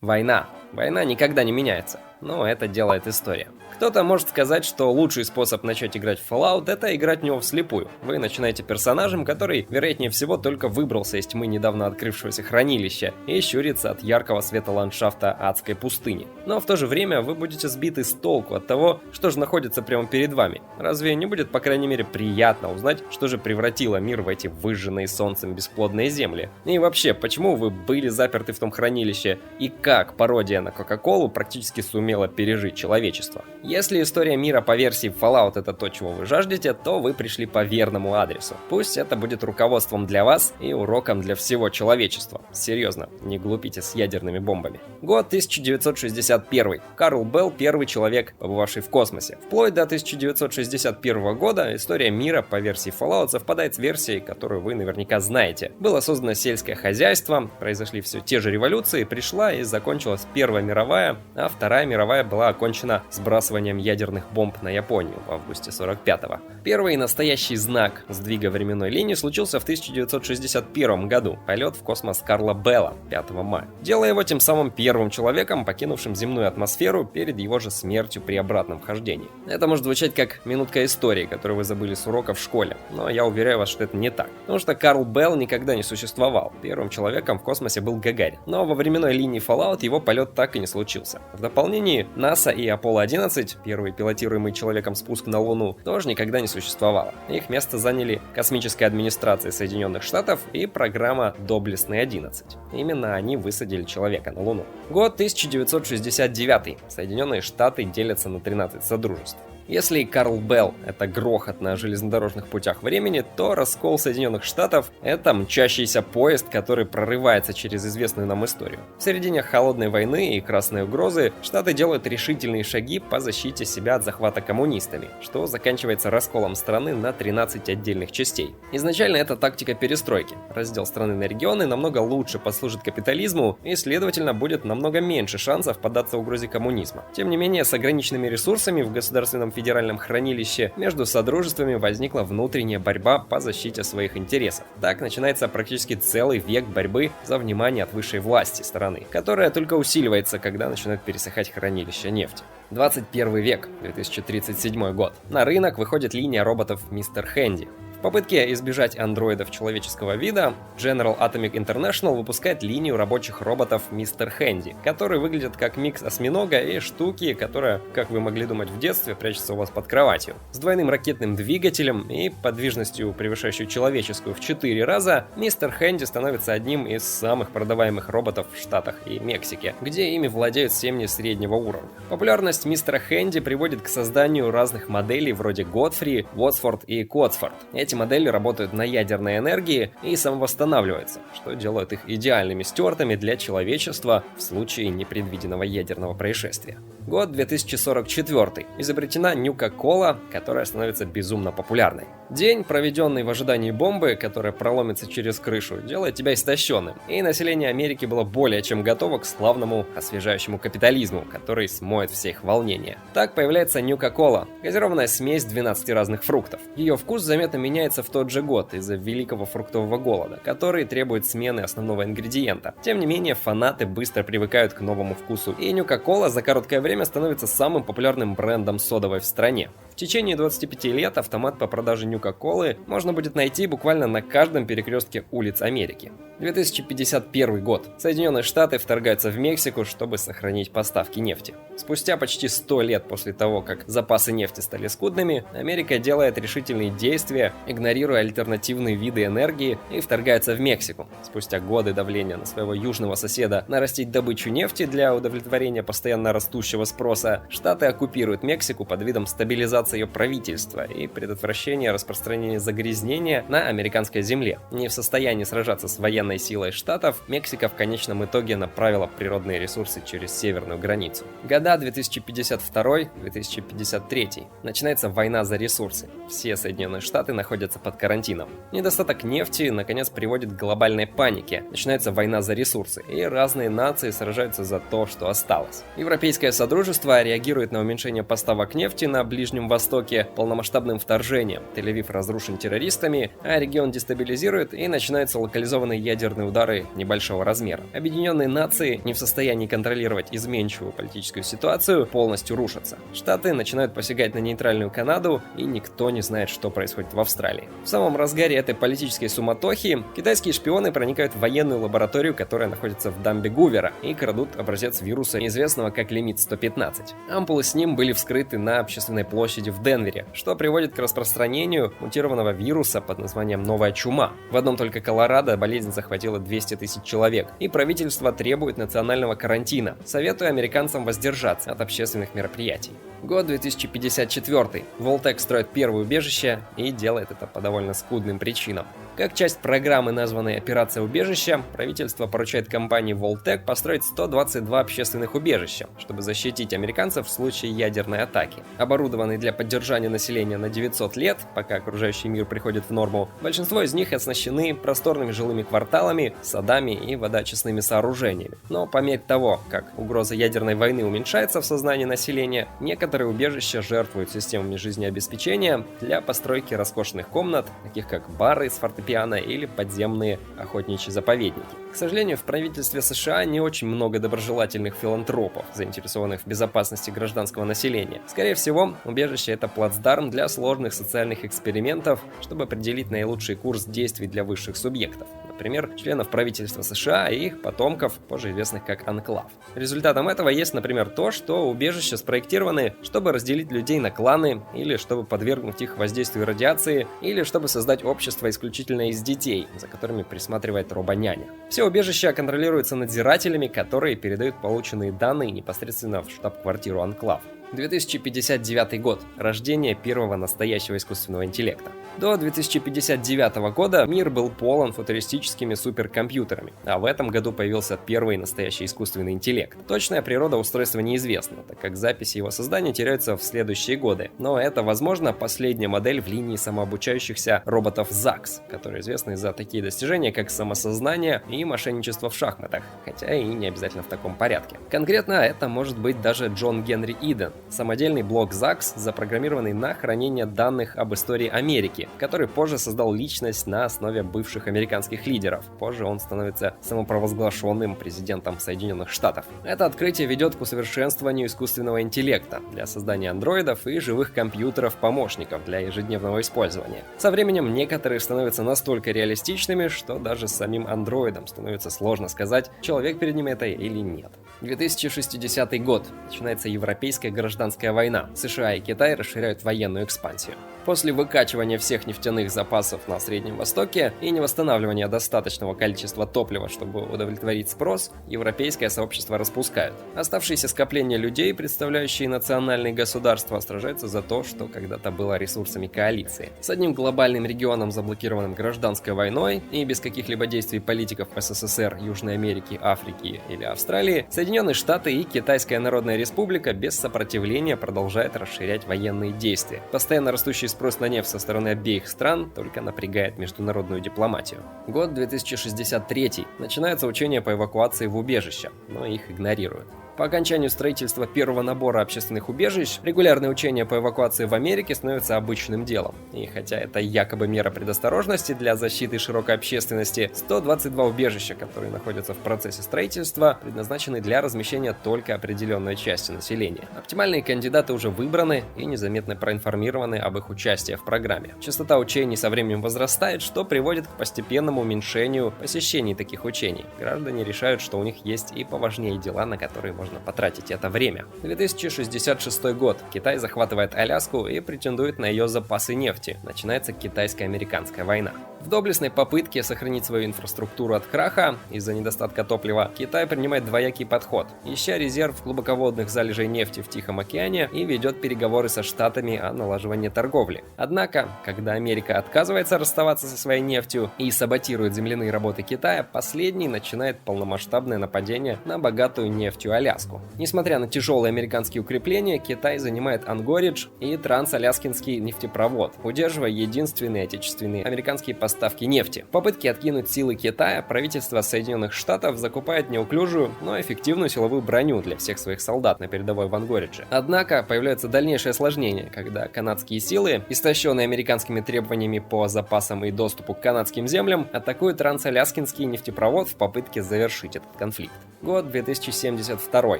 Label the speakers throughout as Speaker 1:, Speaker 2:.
Speaker 1: Война. Война никогда не меняется, но это делает история. Кто-то может сказать, что лучший способ начать играть в Fallout — это играть в него вслепую. Вы начинаете персонажем, который, вероятнее всего, только выбрался из тьмы недавно открывшегося хранилища и щурится от яркого света ландшафта адской пустыни. Но в то же время вы будете сбиты с толку от того, что же находится прямо перед вами. Разве не будет, по крайней мере, приятно узнать, что же превратило мир в эти выжженные солнцем бесплодные земли? И вообще, почему вы были заперты в том хранилище, и как пародия на Кока-Колу практически сумела пережить человечество? Если история мира по версии Fallout — это то, чего вы жаждете, то вы пришли по верному адресу. Пусть это будет руководством для вас и уроком для всего человечества. Серьезно, не глупите с ядерными бомбами. Год 1961. Карл Белл — первый человек, побывавший в космосе. Вплоть до 1961 года история мира по версии Fallout совпадает с версией, которую вы наверняка знаете. Было создано сельское хозяйство, произошли все те же революции, пришла и закончилась Первая мировая, а Вторая мировая была окончена сбрасыванием ядерных бомб на Японию в августе 45-го. Первый настоящий знак сдвига временной линии случился в 1961 году. Полет в космос Карла Белла 5 мая. Делая его тем самым первым человеком, покинувшим земную атмосферу перед его же смертью при обратном вхождении. Это может звучать как минутка истории, которую вы забыли с урока в школе, но я уверяю вас, что это не так. Потому что Карл Белл никогда не существовал. Первым человеком в космосе был Гагарин. Но во временной линии Fallout его полет так и не случился. В дополнении, НАСА и Аполло-11, первый пилотируемый человеком спуск на Луну, тоже никогда не существовало. Их место заняли космическая администрация Соединенных Штатов и программа Доблестный-11. Именно они высадили человека на Луну. Год 1969. Соединенные Штаты делятся на 13 содружеств. Если Карл Белл — это грохот на железнодорожных путях времени, то раскол Соединенных Штатов — это мчащийся поезд, который прорывается через известную нам историю. В середине Холодной войны и Красной угрозы Штаты делают решительные шаги по защите себя от захвата коммунистами, что заканчивается расколом страны на 13 отдельных частей. Изначально это тактика перестройки. Раздел страны на регионы намного лучше послужит капитализму и, следовательно, будет намного меньше шансов поддаться угрозе коммунизма. Тем не менее, с ограниченными ресурсами в государственном федеральном хранилище между содружествами возникла внутренняя борьба по защите своих интересов. Так начинается практически целый век борьбы за внимание от высшей власти страны, которая только усиливается, когда начинают пересыхать хранилища нефти. 21 век, 2037 год. На рынок выходит линия роботов Mr. Handy. В попытке избежать андроидов человеческого вида, General Atomic International выпускает линию рабочих роботов Mr. Handy, которые выглядят как микс осьминога и штуки, которая, как вы могли думать в детстве, прячется у вас под кроватью. С двойным ракетным двигателем и подвижностью, превышающей человеческую в 4 раза, Mr. Handy становится одним из самых продаваемых роботов в Штатах и Мексике, где ими владеют семьи среднего уровня. Популярность Mr. Handy приводит к созданию разных моделей вроде Godfrey, Watford и Котсфорд. Эти модели работают на ядерной энергии и самовосстанавливаются, что делает их идеальными стюартами для человечества в случае непредвиденного ядерного происшествия. Год 2044. Изобретена Нюка-Кола, которая становится безумно популярной. День, проведенный в ожидании бомбы, которая проломится через крышу, делает тебя истощенным, и население Америки было более чем готово к славному освежающему капитализму, который смоет все их волнения. Так появляется Нюка-Кола, газированная смесь 12 разных фруктов. Ее вкус заметно меняется в тот же год из-за великого фруктового голода, который требует смены основного ингредиента. Тем не менее, фанаты быстро привыкают к новому вкусу, и Нюка-Кола за короткое время становится самым популярным брендом содовой в стране. В течение 25 лет автомат по продаже Нюка-Колы можно будет найти буквально на каждом перекрестке улиц Америки. 2051 год. Соединенные Штаты вторгаются в Мексику, чтобы сохранить поставки нефти. Спустя почти 100 лет после того, как запасы нефти стали скудными, Америка делает решительные действия, игнорируя альтернативные виды энергии, и вторгается в Мексику. Спустя годы давления на своего южного соседа нарастить добычу нефти для удовлетворения постоянно растущего спроса, Штаты оккупируют Мексику под видом стабилизации ее правительства и предотвращения распространения загрязнения на американской земле. Не в состоянии сражаться с военной силой Штатов, Мексика в конечном итоге направила природные ресурсы через северную границу. Года 2052-2053. Начинается война за ресурсы. Все Соединенные Штаты находятся под карантином. Недостаток нефти, наконец, приводит к глобальной панике. Начинается война за ресурсы, и разные нации сражаются за то, что осталось. Европейское Содружество реагирует на уменьшение поставок нефти на Ближнем Востоке Востоке полномасштабным вторжением. Тель-Авив разрушен террористами, а регион дестабилизирует и начинаются локализованные ядерные удары небольшого размера. Объединенные Нации, не в состоянии контролировать изменчивую политическую ситуацию, полностью рушатся. Штаты начинают посягать на нейтральную Канаду, и никто не знает, что происходит в Австралии. В самом разгаре этой политической суматохи китайские шпионы проникают в военную лабораторию, которая находится в дамбе Гувера, и крадут образец вируса, известного как лимит-115. Ампулы с ним были вскрыты на общественной площади в Денвере, что приводит к распространению мутированного вируса под названием «Новая чума». В одном только Колорадо болезнь захватила 200 тысяч человек, и правительство требует национального карантина, советуя американцам воздержаться от общественных мероприятий. Год 2054. Волтек строит первое убежище и делает это по довольно скудным причинам. Как часть программы, названной «Операция убежища», правительство поручает компании Волтек построить 122 общественных убежища, чтобы защитить американцев в случае ядерной атаки. Оборудованные для поддержания населения на 900 лет, пока окружающий мир приходит в норму, большинство из них оснащены просторными жилыми кварталами, садами и водоочистными сооружениями. Но по мере того, как угроза ядерной войны уменьшается в сознании населения, некоторые убежища жертвуют системами жизнеобеспечения для постройки роскошных комнат, таких как бары с фортепиано или подземные охотничьи заповедники. К сожалению, в правительстве США не очень много доброжелательных филантропов, заинтересованных в безопасности гражданского населения. Скорее всего, убежище — это плацдарм для сложных социальных экспериментов, чтобы определить наилучший курс действий для высших субъектов. Например, членов правительства США и их потомков, позже известных как анклав. Результатом этого есть, например, то, что убежища спроектированы, чтобы разделить людей на кланы, или чтобы подвергнуть их воздействию радиации, или чтобы создать общество исключительно из детей, за которыми присматривает робоняня. Все убежища контролируются надзирателями, которые передают полученные данные непосредственно в штаб-квартиру анклав. 2059 год. Рождение первого настоящего искусственного интеллекта. До 2059 года мир был полон футуристическими суперкомпьютерами, а в этом году появился первый настоящий искусственный интеллект. Точная природа устройства неизвестна, так как записи его создания теряются в следующие годы. Но это, возможно, последняя модель в линии самообучающихся роботов ZAX, которые известны за такие достижения, как самосознание и мошенничество в шахматах, хотя и не обязательно в таком порядке. Конкретно это может быть даже Джон Генри Иден, самодельный блок ZAX, запрограммированный на хранение данных об истории Америки, который позже создал личность на основе бывших американских лидеров. Позже он становится самопровозглашенным президентом Соединенных Штатов. Это открытие ведет к усовершенствованию искусственного интеллекта для создания андроидов и живых компьютеров-помощников для ежедневного использования. Со временем некоторые становятся настолько реалистичными, что даже с самим андроидом становится сложно сказать, человек перед ним это или нет. 2060 год. Начинается европейская гражданская война. США и Китай расширяют военную экспансию. После выкачивания всех нефтяных запасов на Среднем Востоке и невосстанавливания достаточного количества топлива, чтобы удовлетворить спрос, европейское сообщество распускают. Оставшиеся скопления людей, представляющие национальные государства, сражаются за то, что когда-то было ресурсами коалиции. С одним глобальным регионом, заблокированным гражданской войной, и без каких-либо действий политиков СССР, Южной Америки, Африки или Австралии, Соединенные Штаты и Китайская Народная Республика без сопротивления продолжают расширять военные действия. Постоянно растущий спрос на нефть со стороны обеих стран только напрягает международную дипломатию. Год 2063. Начинаются учения по эвакуации в убежища, но их игнорируют. По окончанию строительства первого набора общественных убежищ, регулярные учения по эвакуации в Америке становятся обычным делом. И хотя это якобы мера предосторожности для защиты широкой общественности, 122 убежища, которые находятся в процессе строительства, предназначены для размещения только определенной части населения. Оптимальные кандидаты уже выбраны и незаметно проинформированы об их участии в программе. Частота учений со временем возрастает, что приводит к постепенному уменьшению посещений таких учений. Граждане решают, что у них есть и поважнее дела, на которые можно потратить это время. 2066 год. Китай захватывает Аляску и претендует на ее запасы нефти. Начинается китайско-американская война. В доблестной попытке сохранить свою инфраструктуру от краха из-за недостатка топлива, Китай принимает двоякий подход, ища резерв глубоководных залежей нефти в Тихом океане и ведет переговоры со Штатами о налаживании торговли. Однако, когда Америка отказывается расставаться со своей нефтью и саботирует земляные работы Китая, последний начинает полномасштабное нападение на богатую нефтью Аляску. Несмотря на тяжелые американские укрепления, Китай занимает Ангоридж и Транс-Аляскинский нефтепровод, удерживая единственные отечественные американские поставки поставки нефти. В попытке откинуть силы Китая правительство Соединенных Штатов закупает неуклюжую, но эффективную силовую броню для всех своих солдат на передовой в Ангоридже. Однако появляется дальнейшее осложнение, когда канадские силы, истощенные американскими требованиями по запасам и доступу к канадским землям, атакуют Трансаляскинский нефтепровод в попытке завершить этот конфликт. Год 2072.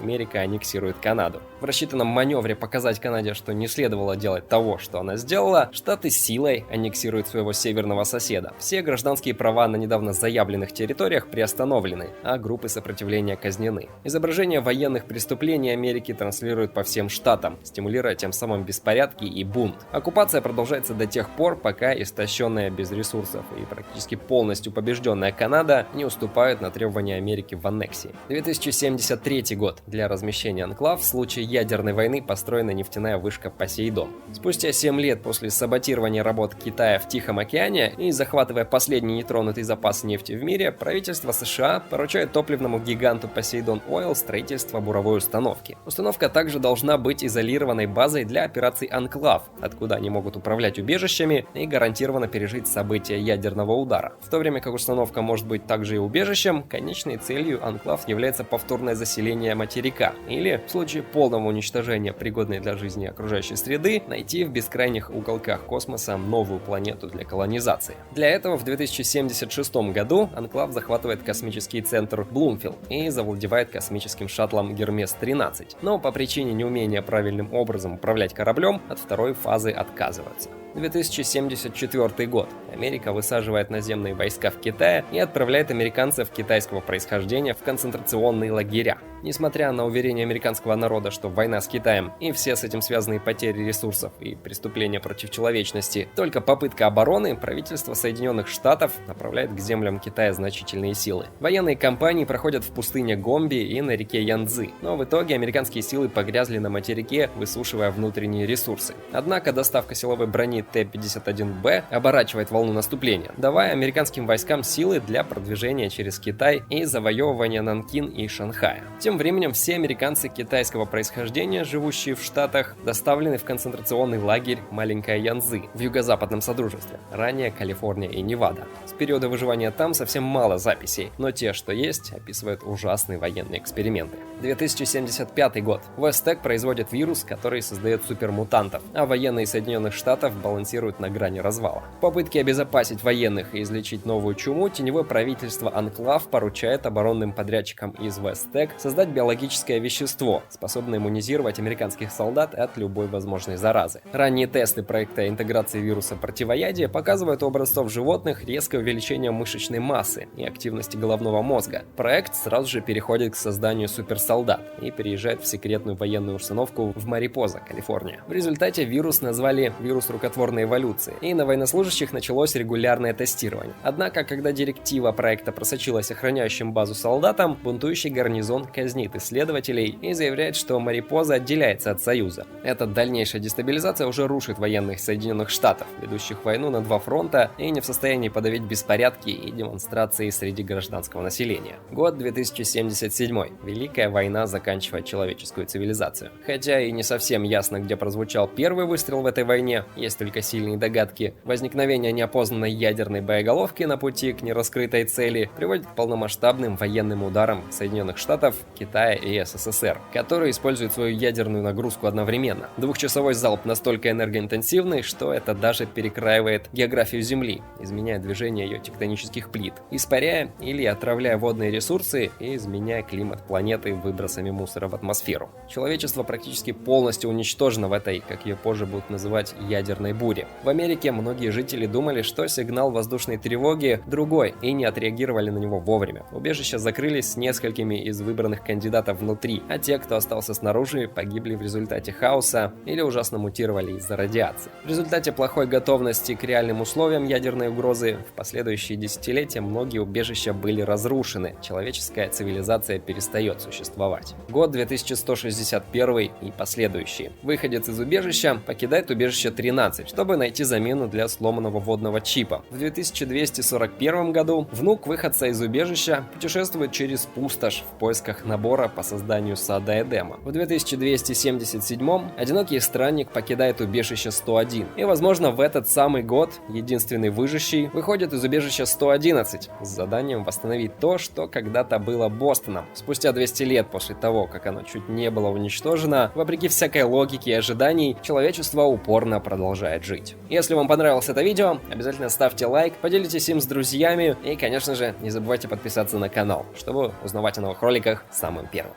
Speaker 1: Америка аннексирует Канаду. В рассчитанном маневре показать Канаде, что не следовало делать того, что она сделала, Штаты силой аннексируют своего северного соседа. Все гражданские права на недавно заявленных территориях приостановлены, а группы сопротивления казнены. Изображения военных преступлений Америки транслируют по всем штатам, стимулируя тем самым беспорядки и бунт. Оккупация продолжается до тех пор, пока истощенная без ресурсов и практически полностью побежденная Канада не уступают на требования Америки в аннексии. 2073 год. Для размещения анклав в случае ядерной войны построена нефтяная вышка Посейдон. Спустя 7 лет после саботирования работ Китая в Тихом океане и захватывая последний нетронутый запас нефти в мире, правительство США поручает топливному гиганту Посейдон Ойл строительство буровой установки. Установка также должна быть изолированной базой для операций Анклав, откуда они могут управлять убежищами и гарантированно пережить события ядерного удара. В то время как установка может быть также и убежищем, конечной целью Анклав является повторное заселение материка, или, в случае полного уничтожения пригодной для жизни окружающей среды, найти в бескрайних уголках космоса новую планету для колонизации. Для этого в 2076 году Анклав захватывает космический центр Блумфилд и завладевает космическим шаттлом Гермес-13, но по причине неумения правильным образом управлять кораблем от второй фазы отказываются. 2074 год. Америка высаживает наземные войска в Китае и отправляет американцев китайского происхождения в концентрационные лагеря. Несмотря на уверение американского народа, что война с Китаем и все с этим связанные потери ресурсов и преступления против человечности только попытка обороны, правительство Соединенных Штатов направляет к землям Китая значительные силы. Военные кампании проходят в пустыне Гомби и на реке Янцзы, но в итоге американские силы погрязли на материке, высушивая внутренние ресурсы. Однако доставка силовой брони Т-51Б оборачивает волну наступления, давая американским войскам силы для продвижения через Китай и завоевывания Нанкин и Шанхая. Тем временем все американцы китайского происхождения, живущие в Штатах, доставлены в концентрационный лагерь Маленькая Янцзы в юго-западном Содружестве, ранее Калифорния и Невада. С периода выживания там совсем мало записей, но те, что есть, описывают ужасные военные эксперименты. 2075 год. Вестек производит вирус, который создает супермутантов, а военные Соединенных Штатов балансируют на грани развала. В попытке обезопасить военных и излечить новую чуму, теневое правительство Анклав поручает оборонным подрядчикам из Вестек создать биологическое вещество, способное иммунизировать американских солдат от любой возможной заразы. Ранние тесты проекта интеграции вируса противоядия показывают у образцов животных резкое увеличение мышечной массы и активности головного мозга. Проект сразу же переходит к созданию суперсолдат и переезжает в секретную военную установку в Марипоза, Калифорния. В результате вирус назвали вирус рукотворной эволюции, и на военнослужащих началось регулярное тестирование. Однако, когда директива проекта просочилась охраняющим базу солдатам, бунтующий гарнизон казнит исследователей и заявляет, что Марипоза отделяется от Союза. Эта дальнейшая дестабилизация уже рушит военных Соединенных Штатов, ведущих войну на два фронта и не в состоянии подавить беспорядки и демонстрации среди гражданского населения. Год 2077. Великая война заканчивает человеческую цивилизацию. Хотя и не совсем ясно, где прозвучал первый выстрел в этой войне, есть только сильные догадки. Возникновение неопознанной ядерной боеголовки на пути к нераскрытой цели приводит к полномасштабным военным ударам Соединенных Штатов, Китая и СССР, которые используют свою ядерную нагрузку одновременно. Двухчасовой залп настолько энергоинтенсивный, что это даже перекраивает географию Земли, изменяя движение ее тектонических плит, испаряя или отравляя водные ресурсы и изменяя климат планеты выбросами мусора в атмосферу. Человечество практически полностью уничтожено в этой, как ее позже будут называть, ядерной буре. В Америке многие жители думали, что сигнал воздушной тревоги другой, и не отреагировали на него вовремя. Убежища закрылись с несколькими из выбранных кандидатов внутри, а те, кто остался снаружи, погибли в результате хаоса или ужасно мутировали из-за радиации. В результате плохой готовности к реальным условиям ядерной угрозы в последующие десятилетия многие убежища были разрушены, человеческая цивилизация перестает существовать. Год 2161 и последующие. Выходец из убежища покидает убежище 13, чтобы найти замену для сломанного водного чипа. В 2241 году внук выходца из убежища путешествует через пустошь в поисках набора по созданию сада Эдема. В 2277 одинокий странник покидает убежище 101, и, возможно, в этот самый год единственный выживший выходит из убежища 111 с заданием восстановить то, что когда-то было Бостоном. Спустя 200 лет после того, как оно чуть не было уничтожено, вопреки всякой логике и ожиданий, человечество упорно продолжает жить. Если вам понравилось это видео, обязательно ставьте лайк, поделитесь им с друзьями и, конечно же, не забывайте подписаться на канал, чтобы узнавать о новых роликах самым первым.